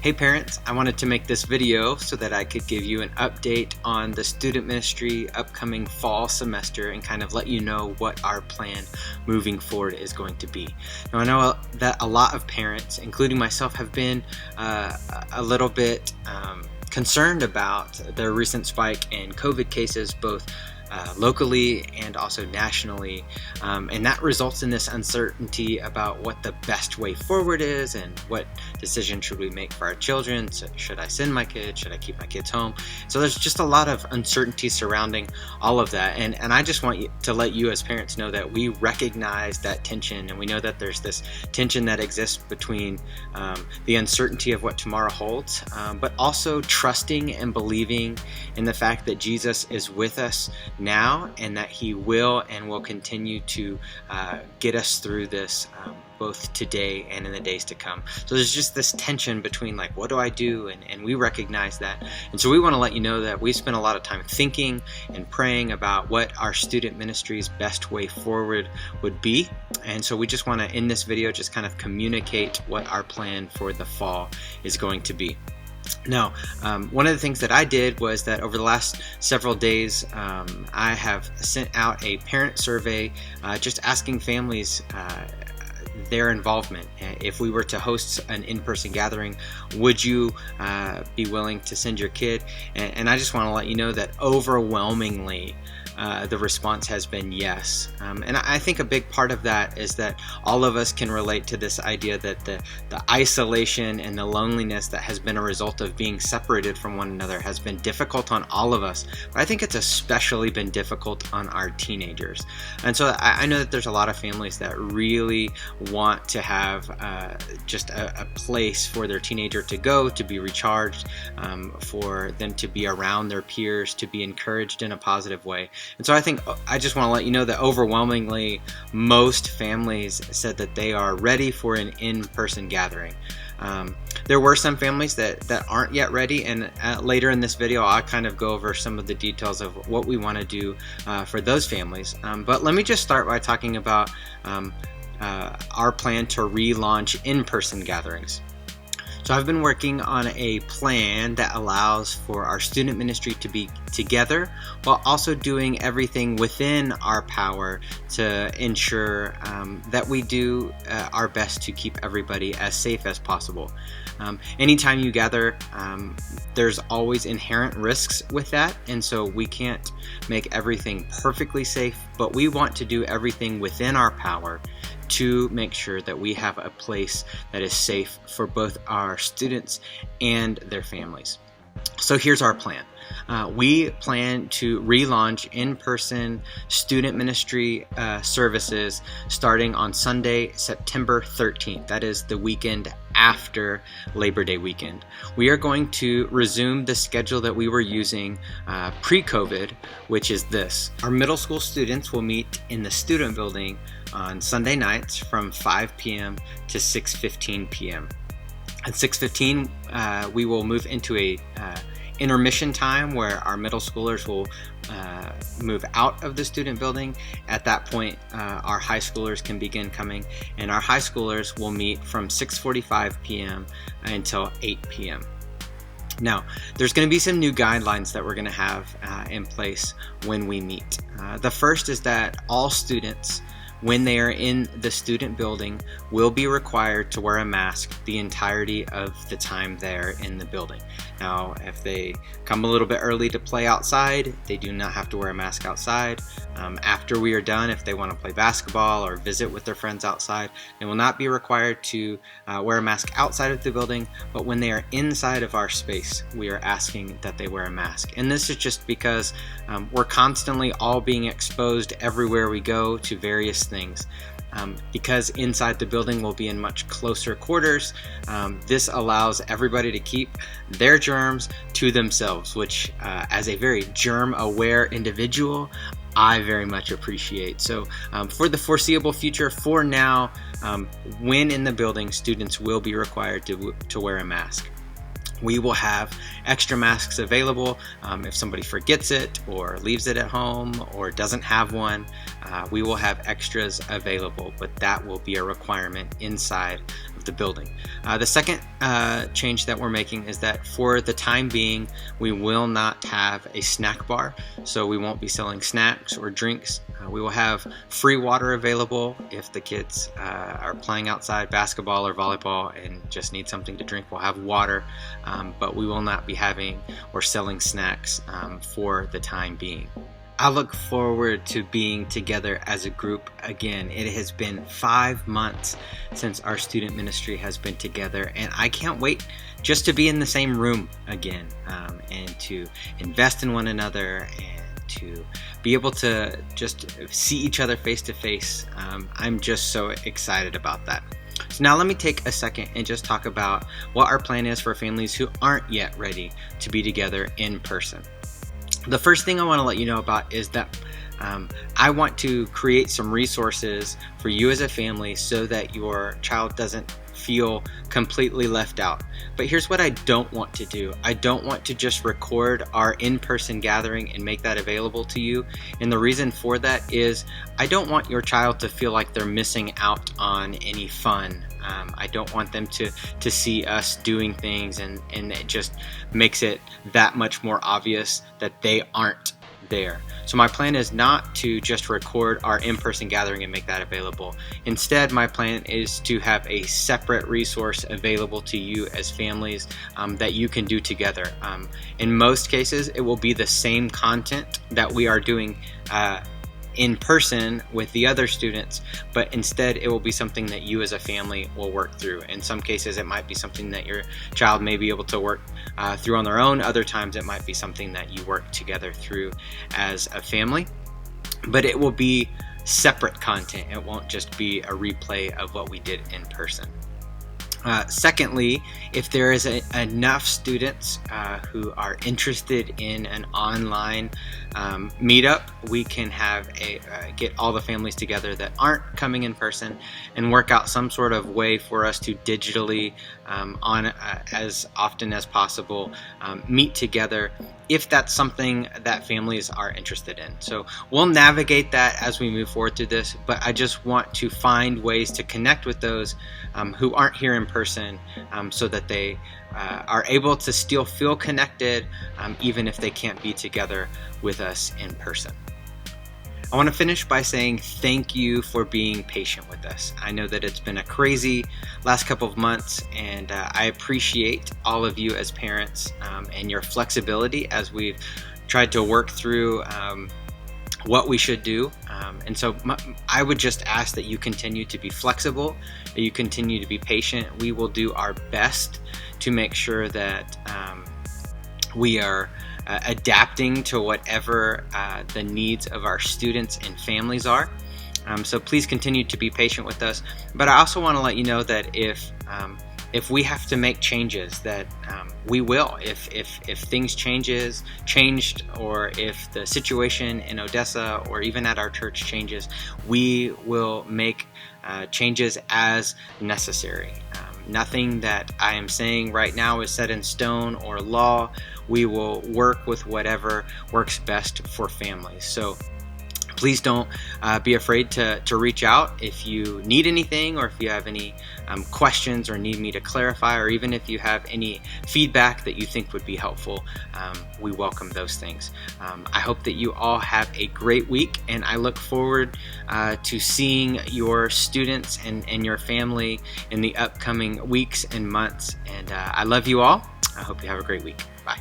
Hey parents, I wanted to make this video so that I could give you an update on the student ministry upcoming fall semester and kind of let you know what our plan moving forward is going to be. Now I know that a lot of parents, including myself, have been a little bit concerned about the recent spike in COVID cases, both locally and also nationally, and that results in this uncertainty about what the best way forward is and what decision should we make for our children. So should I send my kids? Should I keep my kids home? So there's just a lot of uncertainty surrounding all of that, and I just want to let you as parents know that we recognize that tension, and we know that there's this tension that exists between the uncertainty of what tomorrow holds, but also trusting and believing in the fact that Jesus is with us now, and that he will continue to get us through this both today and in the days to come. So there's just this tension between, like, what do I do? And we recognize that. And so we want to let you know that we spent a lot of time thinking and praying about what our student ministry's best way forward would be. And so we just want to, in this video, just kind of communicate what our plan for the fall is going to be. Now, one of the things that I did was that over the last several days, I have sent out a parent survey just asking families their involvement. If we were to host an in-person gathering, would you be willing to send your kid? And I just want to let you know that overwhelmingly the response has been yes. And I think a big part of that is that all of us can relate to this idea that the isolation and the loneliness that has been a result of being separated from one another has been difficult on all of us. But I think it's especially been difficult on our teenagers. And so I know that there's a lot of families that really want to have just a place for their teenager to go, to be recharged, for them to be around their peers, to be encouraged in a positive way. And so I just want to let you know that overwhelmingly most families said that they are ready for an in-person gathering. There were some families that aren't yet ready, and later in this video I'll kind of go over some of the details of what we want to do for those families. But let me just start by talking about our plan to relaunch in-person gatherings. So I've been working on a plan that allows for our student ministry to be together while also doing everything within our power to ensure that we do our best to keep everybody as safe as possible. Anytime you gather, there's always inherent risks with that, and so we can't make everything perfectly safe, but we want to do everything within our power to make sure that we have a place that is safe for both our students and their families. So here's our plan. We plan to relaunch in-person student ministry services starting on Sunday, September 13th. That is the weekend after Labor Day weekend. We are going to resume the schedule that we were using pre-COVID, which is this. Our middle school students will meet in the student building on Sunday nights from 5 p.m. to 6:15 p.m. At 6:15, we will move into a intermission time where our middle schoolers will move out of the student building. At that point, our high schoolers can begin coming, and our high schoolers will meet from 6:45 p.m. until 8 p.m. Now, there's going to be some new guidelines that we're going to have in place when we meet. The first is that all students, when they are in the student building, will be required to wear a mask the entirety of the time they're in the building. Now, if they come a little bit early to play outside, they do not have to wear a mask outside. After we are done, if they want to play basketball or visit with their friends outside, they will not be required to wear a mask outside of the building, but when they are inside of our space, we are asking that they wear a mask. And this is just because we're constantly all being exposed everywhere we go to various things. Because inside the building will be in much closer quarters, this allows everybody to keep their germs to themselves, which as a very germ-aware individual, I very much appreciate. So for the foreseeable future, for now, when in the building, students will be required to wear a mask. We will have extra masks available if somebody forgets it or leaves it at home or doesn't have one. We will have extras available, but that will be a requirement inside of the building. The second change that we're making is that for the time being, we will not have a snack bar, so we won't be selling snacks or drinks. We will have free water available if the kids are playing outside basketball or volleyball and just need something to drink. We'll have water, but we will not be having or selling snacks for the time being. I look forward to being together as a group again. It has been 5 months since our student ministry has been together, and I can't wait just to be in the same room again, and to invest in one another and to be able to just see each other face to face. I'm just so excited about that. So now let me take a second and just talk about what our plan is for families who aren't yet ready to be together in person. The first thing I want to let you know about is that I want to create some resources for you as a family so that your child doesn't feel completely left out. But here's what I don't want to do. I don't want to just record our in-person gathering and make that available to you. And the reason for that is I don't want your child to feel like they're missing out on any fun. I don't want them to see us doing things and it just makes it that much more obvious that they aren't there. So my plan is not to just record our in-person gathering and make that available. Instead, my plan is to have a separate resource available to you as families that you can do together. In most cases, it will be the same content that we are doing in person with the other students, but instead it will be something that you as a family will work through. In some cases it might be something that your child may be able to work through on their own. Other times it might be something that you work together through as a family, but it will be separate content. It won't just be a replay of what we did in person. Secondly, if there is enough students who are interested in an online meetup, we can have get all the families together that aren't coming in person and work out some sort of way for us to digitally, as often as possible, meet together if that's something that families are interested in. So we'll navigate that as we move forward through this, but I just want to find ways to connect with those who aren't here in person so that they are able to still feel connected even if they can't be together with us in person. I want to finish by saying thank you for being patient with us. I know that it's been a crazy last couple of months, and I appreciate all of you as parents and your flexibility as we've tried to work through what we should do. And so I would just ask that you continue to be flexible, that you continue to be patient. We will do our best to make sure that we are adapting to whatever the needs of our students and families are. So please continue to be patient with us. But I also want to let you know that if we have to make changes, that we will. If things changed, or if the situation in Odessa or even at our church changes, we will make changes as necessary. Nothing that I am saying right now is set in stone or law. We will work with whatever works best for families. So please don't be afraid to reach out if you need anything, or if you have any questions or need me to clarify, or even if you have any feedback that you think would be helpful. We welcome those things. I hope that you all have a great week, and I look forward to seeing your students and your family in the upcoming weeks and months. And I love you all. I hope you have a great week. Bye.